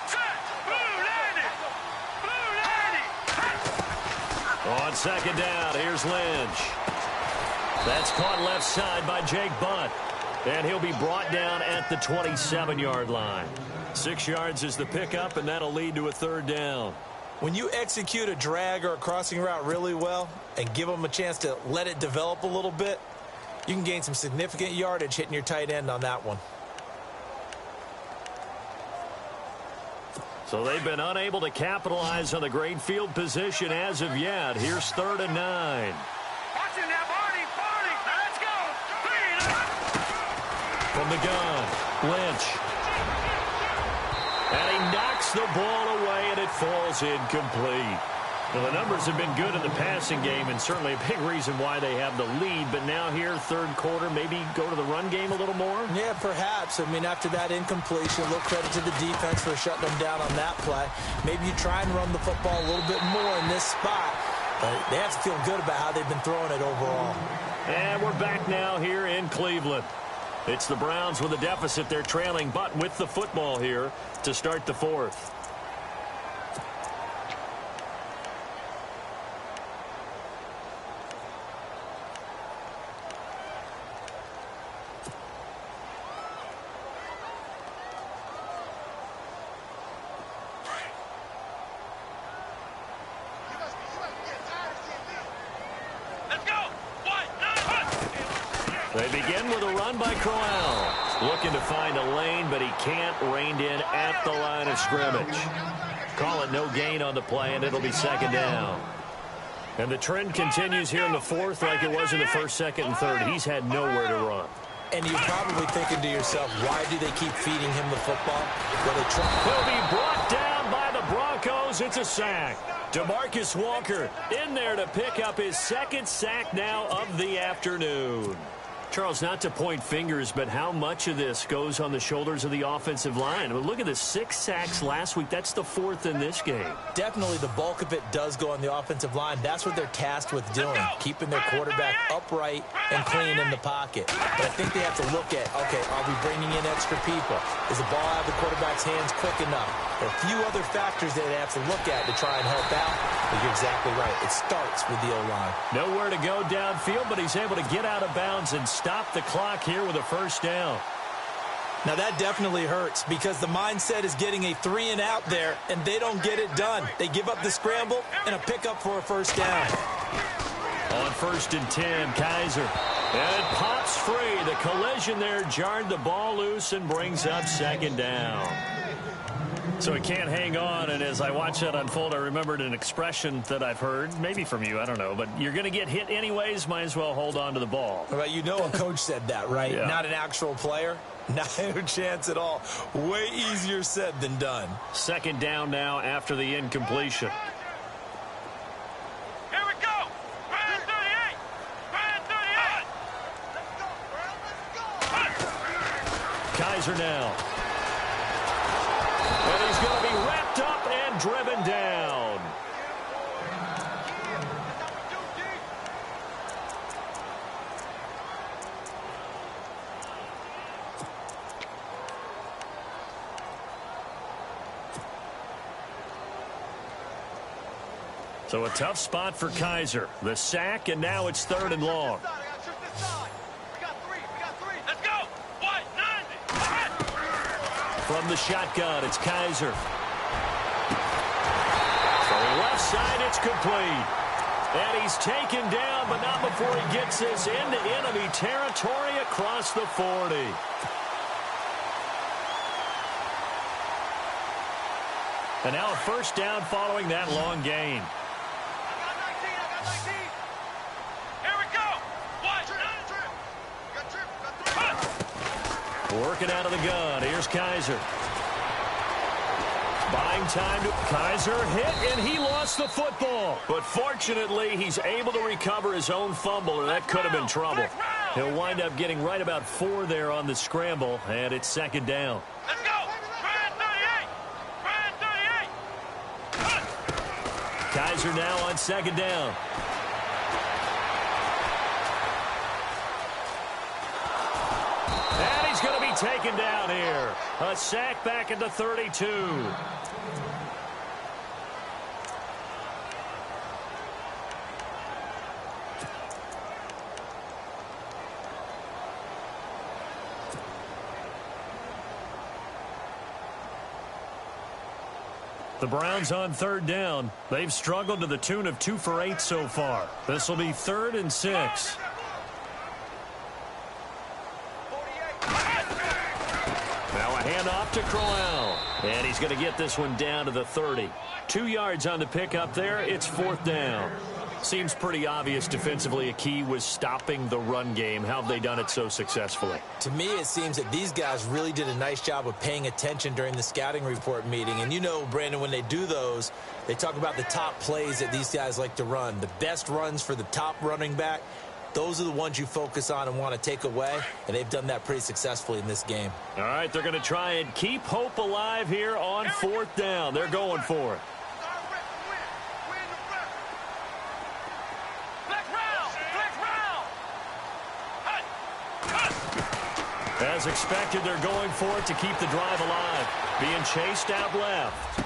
Set. Blue landing. On 2nd down, here's Lynch. That's caught left side by Jake Butt. And he'll be brought down at the 27-yard line. 6 yards is the pickup, and that'll lead to a 3rd down. When you execute a drag or a crossing route really well and give them a chance to let it develop a little bit, you can gain some significant yardage hitting your tight end on that one. So they've been unable to capitalize on the great field position as of yet. Here's 3rd and 9. Watch it now, Barney. Let's go. From the gun, Lynch. And he knocks the ball away, and it falls incomplete. Well, the numbers have been good in the passing game, and certainly a big reason why they have the lead. But now here, 3rd quarter, maybe go to the run game a little more? Yeah, perhaps. I mean, after that incompletion, a little credit to the defense for shutting them down on that play. Maybe you try and run the football a little bit more in this spot. But they have to feel good about how they've been throwing it overall. And we're back now here in Cleveland. It's the Browns with a deficit. They're trailing, but with the football here to start the 4th. They begin with a run by Crowell. Looking to find a lane, but he can't. Reined in at the line of scrimmage. Call it no gain on the play, and it'll be second down. And the trend continues here in the fourth like it was in the first, second, and third. He's had nowhere to run. And you're probably thinking to yourself, why do they keep feeding him the football? Well, they try. He'll be brought down by the Broncos. It's a sack. DeMarcus Walker in there to pick up his second sack now of the afternoon. Charles, not to point fingers, but how much of this goes on the shoulders of the offensive line? I mean, look at the 6 sacks last week. That's the 4th in this game. Definitely the bulk of it does go on the offensive line. That's what they're tasked with doing, keeping their quarterback upright and clean in the pocket. But I think they have to look at, okay, are we bringing in extra people? Is the ball out of the quarterback's hands quick enough? There are a few other factors that they have to look at to try and help out. But you're exactly right. It starts with the O-line. Nowhere to go downfield, but he's able to get out of bounds and stop the clock here with a first down. Now that definitely hurts because the mindset is getting a 3-and-out there, and they don't get it done. They give up the scramble and a pickup for a first down. On 1st and 10, Kaiser. And it pops free. The collision there jarred the ball loose and brings up second down. So he can't hang on, and as I watch that unfold, I remembered an expression that I've heard, maybe from you, I don't know, but you're going to get hit anyways, might as well hold on to the ball. Well, you know a coach said that, right? Yeah. Not an actual player. Not a chance at all. Way easier said than done. Second down now after the incompletion. Here we go. Brand 38. Brand 38. Let's go. Kaiser now. And he's going to be wrapped up and driven down. So a tough spot for Kaiser. The sack, and now it's 3rd and long. Let's go. 190. From the shotgun, it's Kaiser. From the left side, it's complete. And he's taken down, but not before he gets this into enemy territory across the 40. And now a first down following that long gain. Working out of the gun. Here's Kaiser. Buying time to Kaiser hit, and he lost the football. But fortunately, he's able to recover his own fumble, or that could have been trouble. He'll wind up getting right about 4 there on the scramble, and it's second down. Let's go. Brand 38. Brand 38. Kaiser now on second down. And he's going to be taken down here. A sack back at the 32. The Browns on 3rd down. They've struggled to the tune of 2 for 8 so far. This will be 3rd and 6. Now a handoff to Crowell. And he's going to get this one down to the 30. 2 yards on the pickup there. It's 4th down. Seems pretty obvious defensively a key was stopping the run game. How have they done it so successfully? To me, it seems that these guys really did a nice job of paying attention during the scouting report meeting. And you know, Brandon, when they do those, they talk about the top plays that these guys like to run. The best runs for the top running back, those are the ones you focus on and want to take away. And they've done that pretty successfully in this game. All right, they're going to try and keep hope alive here on 4th down. They're going for it. As expected, they're going for it to keep the drive alive. Being chased out left.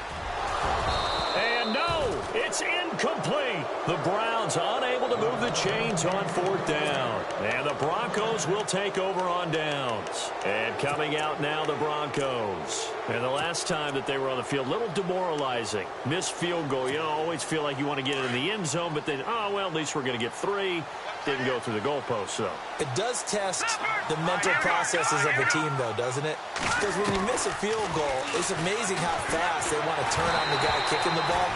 And no! It's incomplete. The Browns unable to move the chains on fourth down. And the Broncos will take over on downs. And coming out now, the Broncos. And the last time that they were on the field, a little demoralizing. Missed field goal. You always feel like you want to get it in the end zone, but then, oh, well, at least we're going to get 3. Didn't go through the goalpost, though. It does test the mental processes of a team, though, doesn't it? Because when you miss a field goal, it's amazing how fast they want to turn on the guy kicking the ball.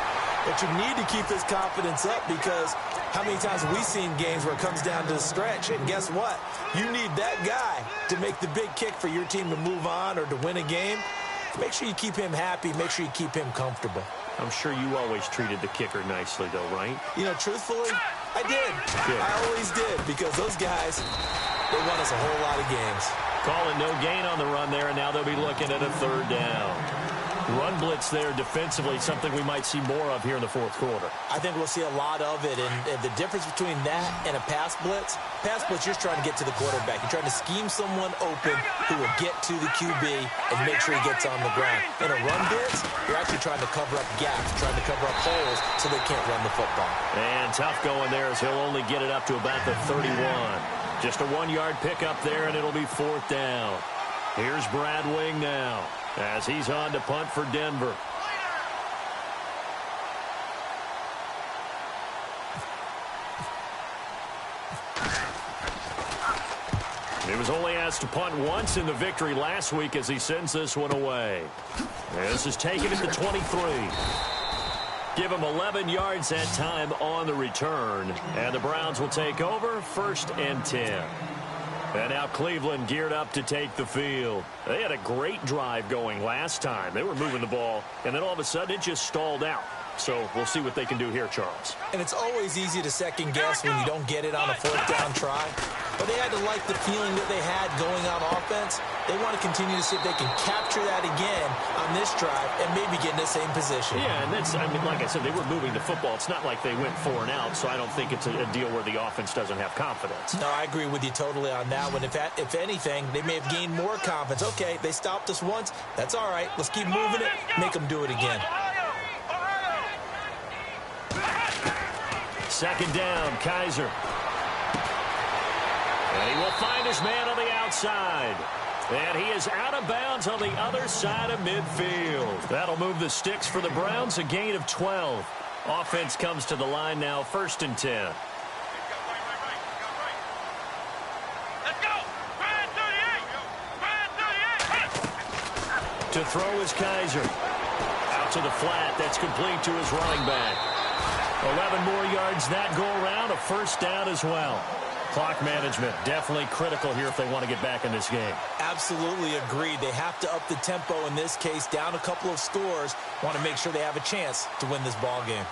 But you need to keep his confidence up, because how many times have we seen games where it comes down to the stretch? And guess what? You need that guy to make the big kick for your team to move on or to win a game. Make sure you keep him happy. Make sure you keep him comfortable. I'm sure you always treated the kicker nicely, though, right? You know, truthfully, I did. Good. I always did, because those guys, they won us a whole lot of games. Call it no gain on the run there, and now they'll be looking at a third down. Run blitz there defensively, something we might see more of here in the fourth quarter. I think we'll see a lot of it, and the difference between that and a pass blitz, you're just trying to get to the quarterback. You're trying to scheme someone open who will get to the QB and make sure he gets on the ground. In a run blitz, you're actually trying to cover up gaps, trying to cover up holes so they can't run the football. And tough going there, as he'll only get it up to about the 31. Just a 1-yard pickup there, and it'll be fourth down. Here's Brad Wing now, as he's on to punt for Denver. He was only asked to punt once in the victory last week as he sends this one away. This is taken at the 23. Give him 11 yards that time on the return. And the Browns will take over, 1st and 10. And now Cleveland geared up to take the field. They had a great drive going last time. They were moving the ball, and then all of a sudden it just stalled out. So we'll see what they can do here, Charles. And it's always easy to second guess when you don't get it on a fourth down try. But they had to like the feeling that they had going on offense. They want to continue to see if they can capture that again on this drive and maybe get in the same position. Yeah, and that's, I mean, like I said, they were moving the football. It's not like they went 4 and out, so I don't think it's a deal where the offense doesn't have confidence. No, I agree with you totally on that one. If anything, they may have gained more confidence. Okay, they stopped us once. That's all right. Let's keep moving it. Make them do it again. Second down, Kaiser. And he will find his man on the outside. And he is out of bounds on the other side of midfield. That'll move the sticks for the Browns, a gain of 12. Offense comes to the line now, 1st and 10. Let's go! Brad 38! Brad 38! To throw is Kaiser. Out to the flat. That's complete to his running back. 11 more yards that go around, a 1st down as well. Clock management definitely critical here if they want to get back in this game. Absolutely agreed. They have to up the tempo in this case, down a couple of scores. Want to make sure they have a chance to win this ball game.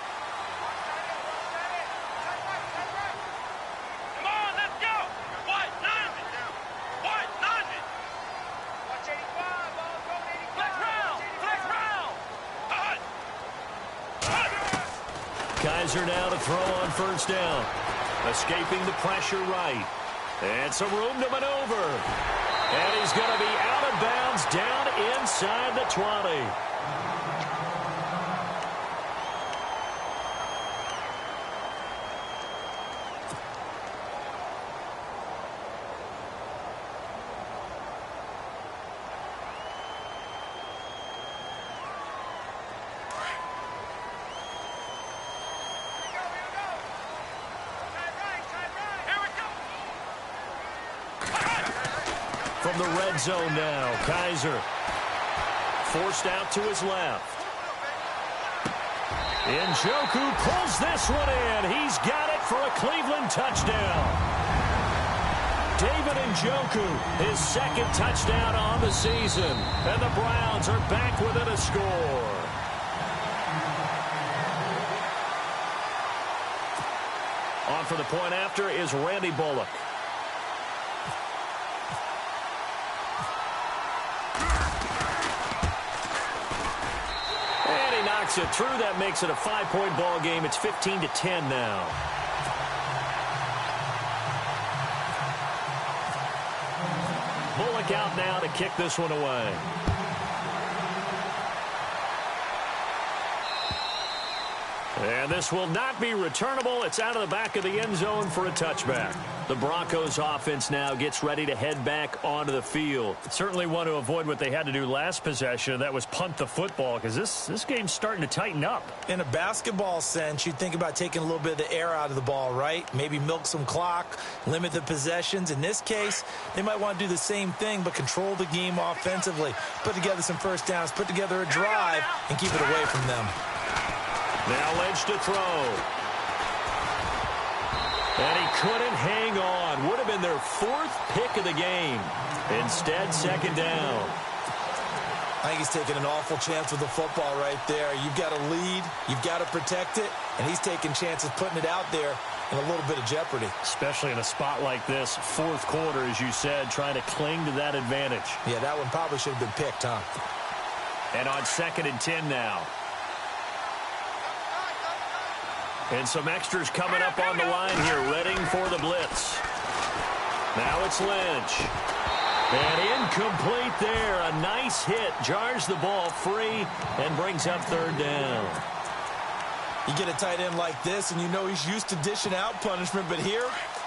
Come on, let's go! White, 90! White, 90! Watch 85, ball going 85! Flex round! Flex round! Kaiser now to throw on 1st down. Escaping the pressure right. And some room to maneuver. And he's going to be out of bounds down inside the 20. From the red zone now, Kaiser. Forced out to his left. Njoku pulls this one in. He's got it for a Cleveland touchdown. David Njoku, his 2nd touchdown on the season. And the Browns are back within a score. On for the point after is Randy Bullock. Knocks it through. That makes it a 5-point ball game. It's 15-10 now. Bullock out now to kick this one away. And this will not be returnable. It's out of the back of the end zone for a touchback. The Broncos offense now gets ready to head back onto the field. Certainly want to avoid what they had to do last possession. That was punt the football, because this game's starting to tighten up. In a basketball sense, you think about taking a little bit of the air out of the ball, right? Maybe milk some clock, limit the possessions. In this case, they might want to do the same thing, but control the game offensively. Put together some first downs, put together a drive, and keep it away from them. Now Lynch to throw. And he couldn't hang on. Would have been their 4th pick of the game. Instead, second down. I think he's taking an awful chance with the football right there. You've got to lead. You've got to protect it. And he's taking chances putting it out there in a little bit of jeopardy. Especially in a spot like this, 4th quarter, as you said, trying to cling to that advantage. Yeah, that one probably should have been picked, huh? And on 2nd and 10 now. And some extras coming up on the line here, readying for the blitz. Now it's Lynch. And incomplete there. A nice hit. Jars the ball free and brings up 3rd down. You get a tight end like this, and you know he's used to dishing out punishment, but here,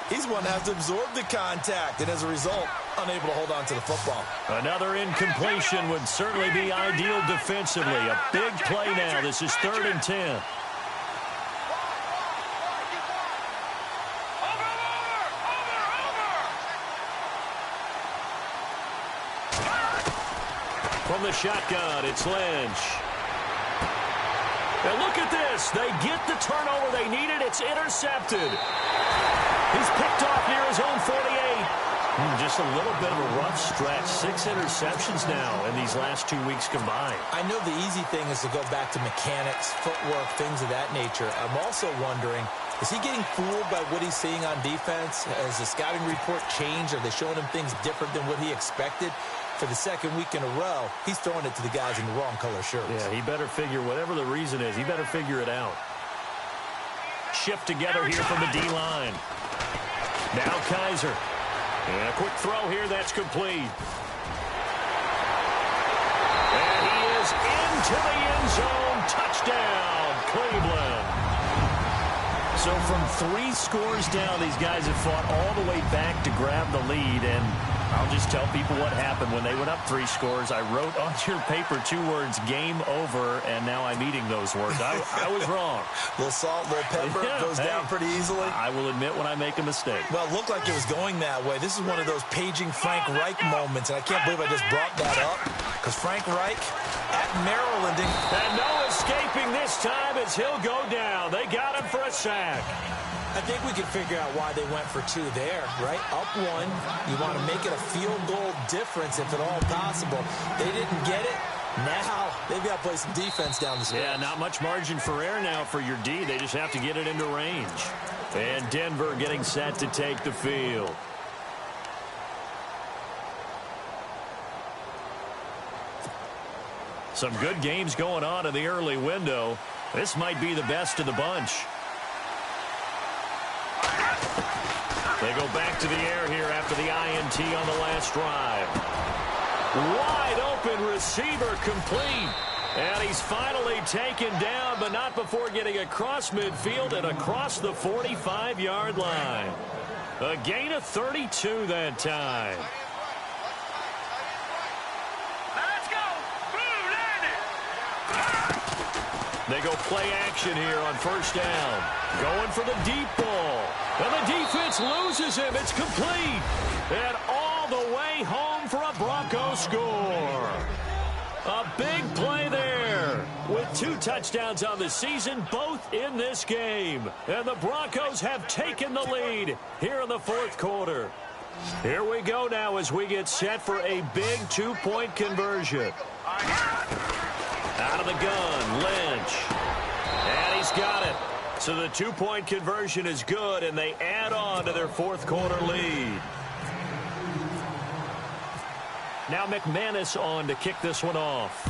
he's one that has to absorb the contact, and as a result, unable to hold on to the football. Another incompletion would certainly be ideal defensively. A big play now. This is 3rd and 10. From the shotgun, it's Lynch. And look at this. They get the turnover they needed. It's intercepted. He's picked off near his own 48. Just a little bit of a rough stretch. 6 interceptions now in these last 2 weeks combined. I know the easy thing is to go back to mechanics, footwork, things of that nature. I'm also wondering, is he getting fooled by what he's seeing on defense? Has the scouting report changed? Are they showing him things different than what he expected? For the 2nd week in a row, he's throwing it to the guys in the wrong color shirts. Yeah, he better figure, whatever the reason is, he better figure it out. Shift together here from the D-line. Now Kaiser. And a quick throw here, that's complete. And he is into the end zone. Touchdown, Cleveland. So from 3 scores down, these guys have fought all the way back to grab the lead, and I'll just tell people what happened when they went up 3 scores. I wrote on your paper 2 words, game over, and now I'm eating those words. I was wrong. A little salt, a little pepper, goes down pretty easily. I will admit when I make a mistake. Well, it looked like it was going that way. This is one of those paging Frank Reich moments, and I can't believe I just brought that up, because Frank Reich at Maryland. And no escaping this time as he'll go down. They got him for a sack. I think we can figure out why they went for 2 there, right? Up 1, you want to make it a field goal difference if at all possible. They didn't get it. Now they've got to play some defense down the stretch. Yeah, not much margin for error now for your D. They just have to get it into range. And Denver getting set to take the field. Some good games going on in the early window. This might be the best of the bunch. They go back to the air here after the INT on the last drive. Wide open receiver complete. And he's finally taken down, but not before getting across midfield and across the 45-yard line. A gain of 32 that time. Let's go. Blue landed. They go play action here on 1st down. Going for the deep ball. And the defense loses him. It's complete. And all the way home for a Broncos score. A big play there. With 2 touchdowns on the season, both in this game. And the Broncos have taken the lead here in the 4th quarter. Here we go now as we get set for a big 2-point conversion. Out of the gun, Lynch. And he's got it. So the 2-point conversion is good, and they add on to their 4th quarter lead. Now McManus on to kick this one off.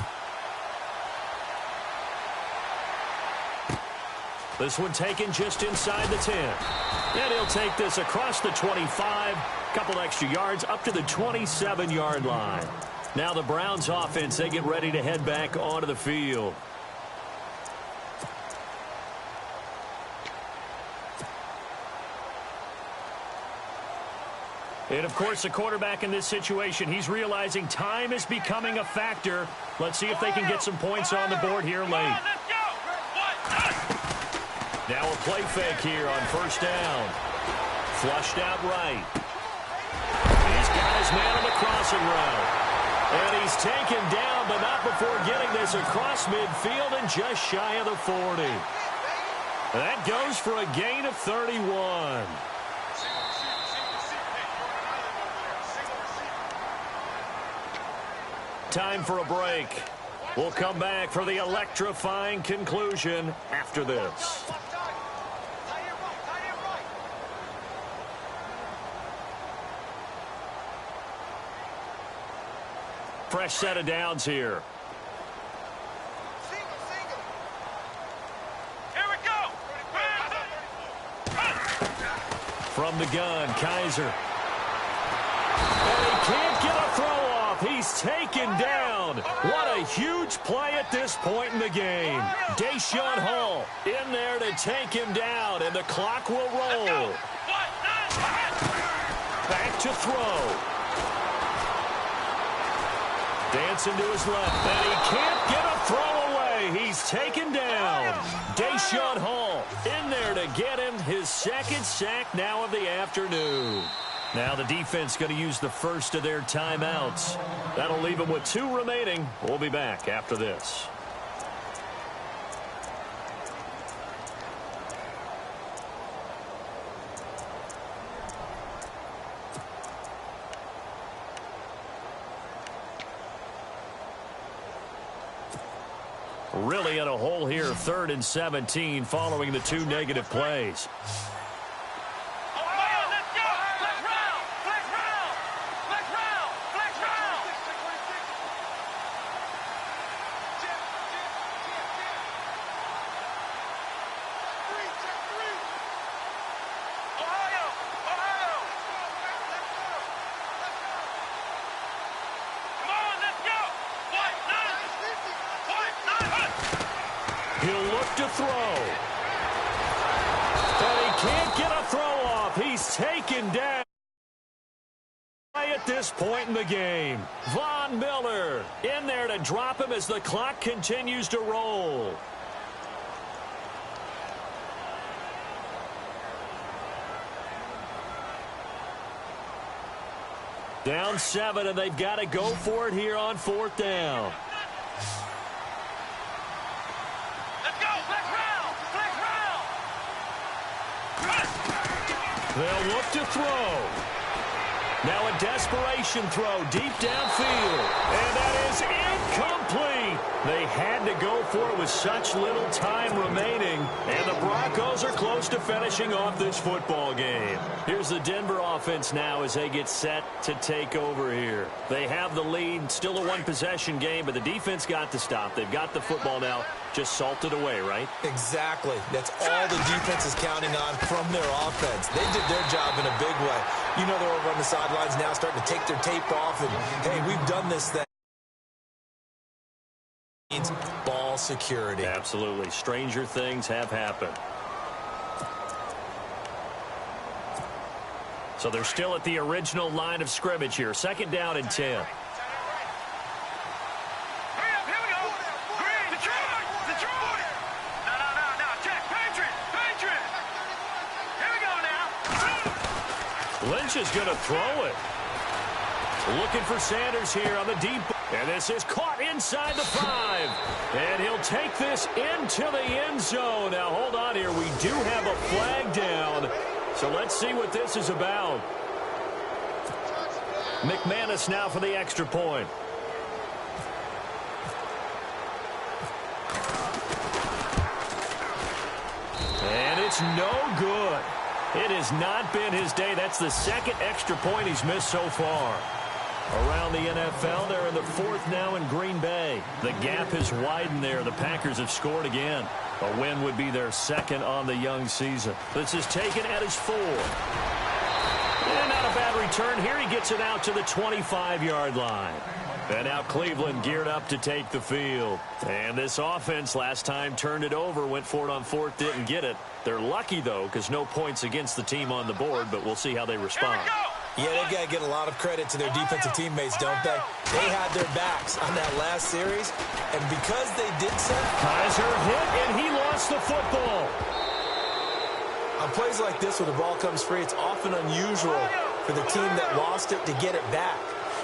This one taken just inside the 10. And he'll take this across the 25, couple extra yards up to the 27-yard line. Now the Browns offense, they get ready to head back onto the field. And, of course, the quarterback in this situation, he's realizing time is becoming a factor. Let's see if they can get some points on the board here late. Now a play fake here on first down. Flushed out right. He's got his man on the crossing route. And he's taken down, but not before getting this across midfield and just shy of the 40. That goes for a gain of 31. Time for a break. We'll come back for the electrifying conclusion after this. Fresh set of downs here. Here we go. From the gun, Kaiser. And he can't get a throw off. He's taken down. What a huge play at this point in the game. Deshaun Hall in there to take him down, and the clock will roll. Back to throw. Dancing to his left, and he can't get a throw away. He's taken down. Deshaun Hall in there to get him his second sack now of the afternoon. Now the defense going to use the first of their timeouts. That'll leave them with 2 remaining. We'll be back after this. Really in a hole here, 3rd and 17 following the 2 negative plays. He'll look to throw. And he can't get a throw off. He's taken down at this point in the game. Von Miller in there to drop him as the clock continues to roll. Down 7, and they've got to go for it here on 4th down. They'll look to throw. Now a desperation throw deep downfield. And that is incomplete. They had to go for it with such little time remaining. And the Broncos are close to finishing off this football game. Here's the Denver offense now as they get set to take over here. They have the lead. Still a 1-possession game, but the defense got to stop. They've got the football now. Just salted away, right? Exactly. That's all the defense is counting on from their offense. They did their job in a big way. You know they're over on the sidelines now starting to take their tape off. And, hey, we've done this thing. Means ball security. Absolutely. Stranger things have happened. So they're still at the original line of scrimmage here. 2nd down and 10. Lynch is going to throw it. Looking for Sanders here on the deep. And this is caught inside the 5. And he'll take this into the end zone. Now, hold on here. We do have a flag down. So let's see what this is about. McManus now for the extra point. And it's no good. It has not been his day. That's the 2nd extra point he's missed so far. Around the NFL, they're in the 4th now in Green Bay. The gap has widened there. The Packers have scored again. A win would be their 2nd on the young season. This is taken at his 4. And not a bad return here. He gets it out to the 25-yard line. And now Cleveland geared up to take the field. And this offense last time turned it over, went for it on 4th, didn't get it. They're lucky, though, because no points against the team on the board, but we'll see how they respond. Yeah, they've got to get a lot of credit to their defensive teammates, don't they? They had their backs on that last series, and because they did so... Kaiser hit, and he lost the football. On plays like this, when the ball comes free, it's often unusual for the team that lost it to get it back.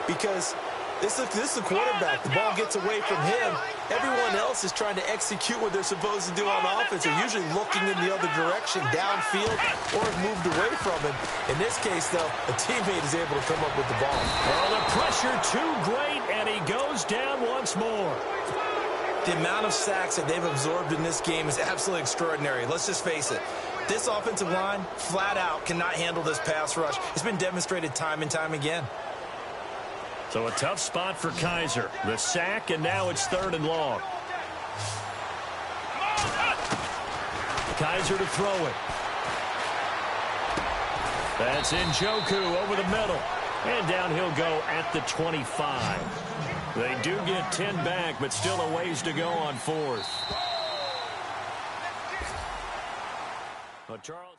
Because this is the quarterback. The ball gets away from him. Everyone else is trying to execute what they're supposed to do on offense. They're usually looking in the other direction, downfield, or have moved away from him. In this case, though, a teammate is able to come up with the ball. Well, the pressure too great, and he goes down once more. The amount of sacks that they've absorbed in this game is absolutely extraordinary. Let's just face it. This offensive line, flat out, cannot handle this pass rush. It's been demonstrated time and time again. So a tough spot for Kaiser. The sack, and now it's 3rd and long. Kaiser to throw it. That's Njoku over the middle. And down he'll go at the 25. They do get 10 back, but still a ways to go on 4th. Charles.